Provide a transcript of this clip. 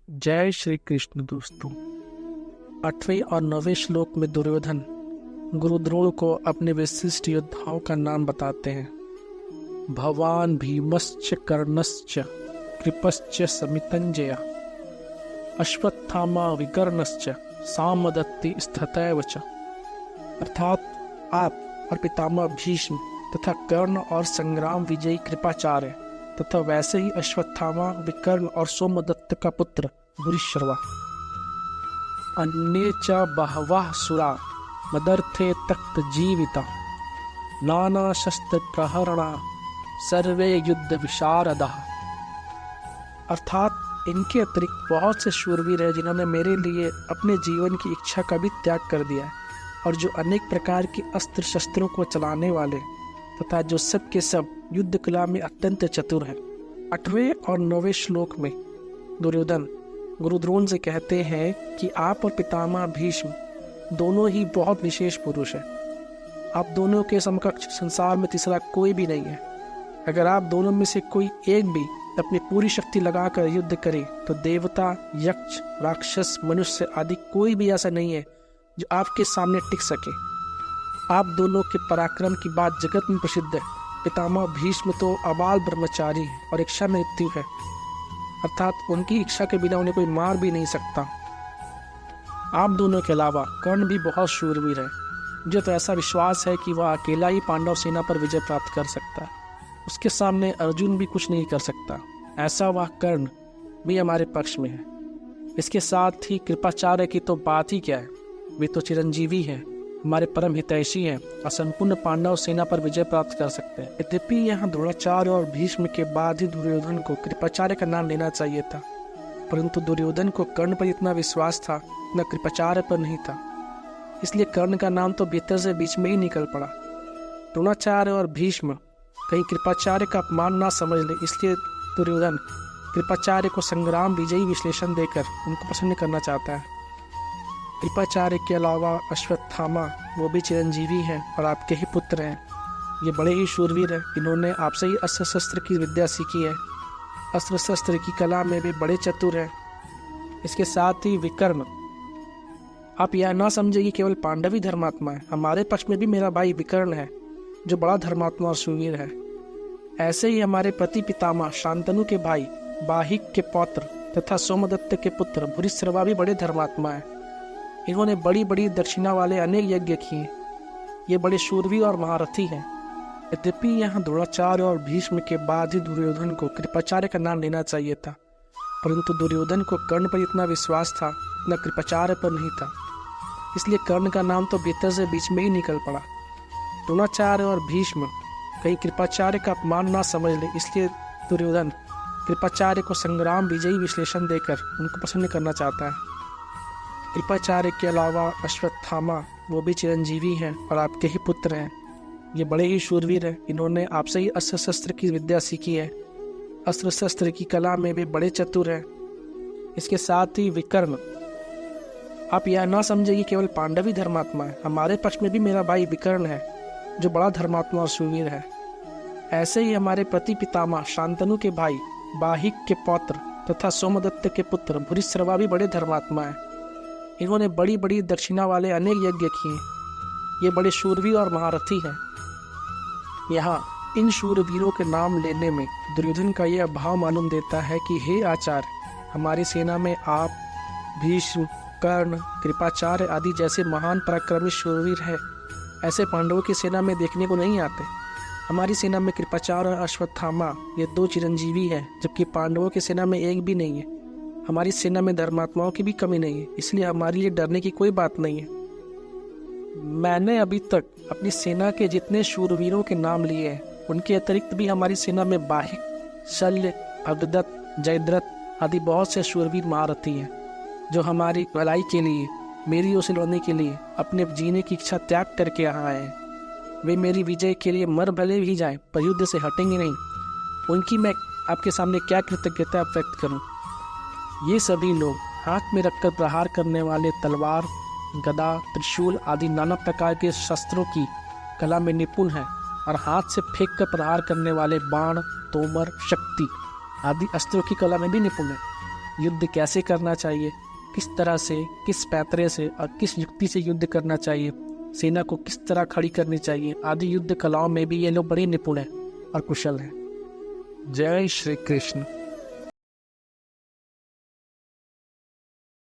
जय श्री कृष्ण दोस्तों। 8वें और 9वें श्लोक में दुर्योधन गुरु द्रोण को अपने विशिष्ट योद्धाओं का नाम बताते हैं। भवान भीमश्च कर्णश्च कृपश्च समितंजय अश्वत्थामा विकर्णश्च सामदत्ति स्थितैव च। अर्थात आप और पितामह भीष्म तथा कर्ण और संग्राम विजयी कृपाचार्य तथा वैसे ही अश्वत्थामा विकर्ण और सोमदत्त का पुत्र भूरिश्रवा। अन्ये च बहवः सुरा मदर्थे तक्त जीविता नाना शस्त्र प्रहरणा सर्वे युद्ध विशारदा। अर्थात इनके अतिरिक्त बहुत से शूरवीर हैं जिन्होंने मेरे लिए अपने जीवन की इच्छा का भी त्याग कर दिया है और जो अनेक प्रकार के अस्त्र शस्त्रों को चलाने वाले तथा जो सब के सब युद्ध कला में अत्यंत चतुर है। 8वें और 9वें श्लोक में दुर्योधन गुरु द्रोण से कहते हैं कि आप और पितामह भीष्म दोनों ही बहुत विशेष पुरुष हैं। आप दोनों के समकक्ष संसार में तीसरा कोई भी नहीं है। अगर आप दोनों में से कोई एक भी अपनी पूरी शक्ति लगाकर युद्ध करे तो देवता, यक्ष, राक्षस, मनुष्य आदि कोई भी ऐसा नहीं है जो आपके सामने टिक सके। आप दोनों के पराक्रम की बात जगत में प्रसिद्ध है। पितामह भीष्म तो अबाल ब्रह्मचारी है और इच्छा मृत्यु है, अर्थात उनकी इच्छा के बिना उन्हें कोई मार भी नहीं सकता। आप दोनों के अलावा कर्ण भी बहुत शूरवीर है। मुझे तो ऐसा विश्वास है कि वह अकेला ही पांडव सेना पर विजय प्राप्त कर सकता है। उसके सामने अर्जुन भी कुछ नहीं कर सकता। ऐसा वह कर्ण भी हमारे पक्ष में है। इसके साथ ही कृपाचार्य की तो बात ही क्या है, वे तो चिरंजीवी है, हमारे परम हितैषी हैं और संपूर्ण पांडव सेना पर विजय प्राप्त कर सकते हैं। यद्यपि यहाँ द्रोणाचार्य और भीष्म के बाद ही दुर्योधन को कृपाचार्य का नाम लेना चाहिए था, परंतु दुर्योधन को कर्ण पर इतना विश्वास था, न कृपाचार्य पर नहीं था। इसलिए कर्ण का नाम तो भीतर से बीच में ही निकल पड़ा। द्रोणाचार्य और भीष्म कहीं कृपाचार्य का अपमान ना समझ ले, इसलिए दुर्योधन कृपाचार्य को संग्राम विजयी विश्लेषण देकर उनको प्रसन्न करना चाहता है। कृपाचार्य के अलावा अश्वत्थामा वो भी चिरंजीवी हैं और आपके ही पुत्र हैं। ये बड़े ही शूरवीर हैं। इन्होंने आपसे ही अस्त्र शस्त्र की विद्या सीखी है। अस्त्र शस्त्र की कला में भी बड़े चतुर हैं। इसके साथ ही विकर्ण, आप यह ना समझे कि केवल पांडव ही धर्मात्मा है। हमारे पक्ष में भी मेरा भाई विकर्ण है जो बड़ा धर्मात्मा और शूरवीर है। ऐसे ही हमारे प्रति पितामह शांतनु के भाई बाहिक के पौत्र तथा सोमदत्त के पुत्र भूरिश्रवा भी बड़े धर्मात्मा है। इन्होंने बड़ी बड़ी दक्षिणा वाले अनेक यज्ञ किए। ये बड़े शूरवीर और महारथी हैं। यद्यपि यहाँ द्रोणाचार्य और भीष्म के बाद ही दुर्योधन को कृपाचार्य का नाम लेना चाहिए था, परंतु दुर्योधन को कर्ण पर इतना विश्वास था, न कृपाचार्य पर नहीं था। इसलिए कर्ण का नाम तो भीतर से बीच में ही निकल पड़ा। द्रोणाचार्य और भीष्म कहीं कृपाचार्य का अपमान ना समझ ले, इसलिए दुर्योधन कृपाचार्य को संग्राम विजयी विश्लेषण देकर उनको प्रसन्न करना चाहता है। कृपाचार्य के अलावा अश्वत्थामा वो भी चिरंजीवी हैं और आपके ही पुत्र हैं। ये बड़े ही शूरवीर हैं। इन्होंने आपसे ही अस्त्र शस्त्र की विद्या सीखी है। अस्त्र शस्त्र की कला में भी बड़े चतुर हैं। इसके साथ ही विकर्ण, आप यह ना समझे कि केवल पांडव ही धर्मात्मा है। हमारे पक्ष में भी मेरा भाई विकर्ण है जो बड़ा धर्मात्मा और शूरवीर है। ऐसे ही हमारे प्रति पितामह शांतनु के भाई बाहिक के पौत्र तथा सोमदत्त के पुत्र भूरिश्रवा भी बड़े धर्मात्मा है। इन्होंने बड़ी बड़ी दक्षिणा वाले अनेक यज्ञ किए। ये बड़े शूरवीर और महारथी हैं। यहाँ इन शूरवीरों के नाम लेने में दुर्योधन का यह भाव मालूम देता है कि हे आचार्य, हमारी सेना में आप, भीष्म, कर्ण, कृपाचार्य आदि जैसे महान पराक्रमी शूरवीर हैं। ऐसे पांडवों की सेना में देखने को नहीं आते। हमारी सेना में कृपाचार्य और अश्वत्थामा ये 2 चिरंजीवी हैं, जबकि पांडवों की सेना में एक भी नहीं है। हमारी सेना में धर्मात्माओं की भी कमी नहीं है, इसलिए हमारे लिए डरने की कोई बात नहीं है। मैंने अभी तक अपनी सेना के जितने शूरवीरों के नाम लिए हैं, उनके अतिरिक्त भी हमारी सेना में बाहिक, शल्य, भगदत्त, जयद्रथ आदि बहुत से शूरवीर महारथी हैं जो हमारी भलाई के लिए, मेरी ओर से लड़ने के लिए अपने जीने की इच्छा त्याग करके यहाँ आए हैं। वे मेरी विजय के लिए मर भले भी जाएं, पर युद्ध से हटेंगे नहीं। उनकी मैं आपके सामने क्या कृतज्ञता व्यक्त करूं। ये सभी लोग हाथ में रखकर प्रहार करने वाले तलवार, गदा, त्रिशूल आदि नाना प्रकार के शस्त्रों की कला में निपुण हैं और हाथ से फेंक कर प्रहार करने वाले बाण, तोमर, शक्ति आदि अस्त्रों की कला में भी निपुण है। युद्ध कैसे करना चाहिए, किस तरह से, किस पैतरे से और किस युक्ति से युद्ध करना चाहिए, सेना को किस तरह खड़ी करनी चाहिए आदि युद्ध कलाओं में भी ये लोग बड़े निपुण हैं और कुशल हैं। जय श्री कृष्ण।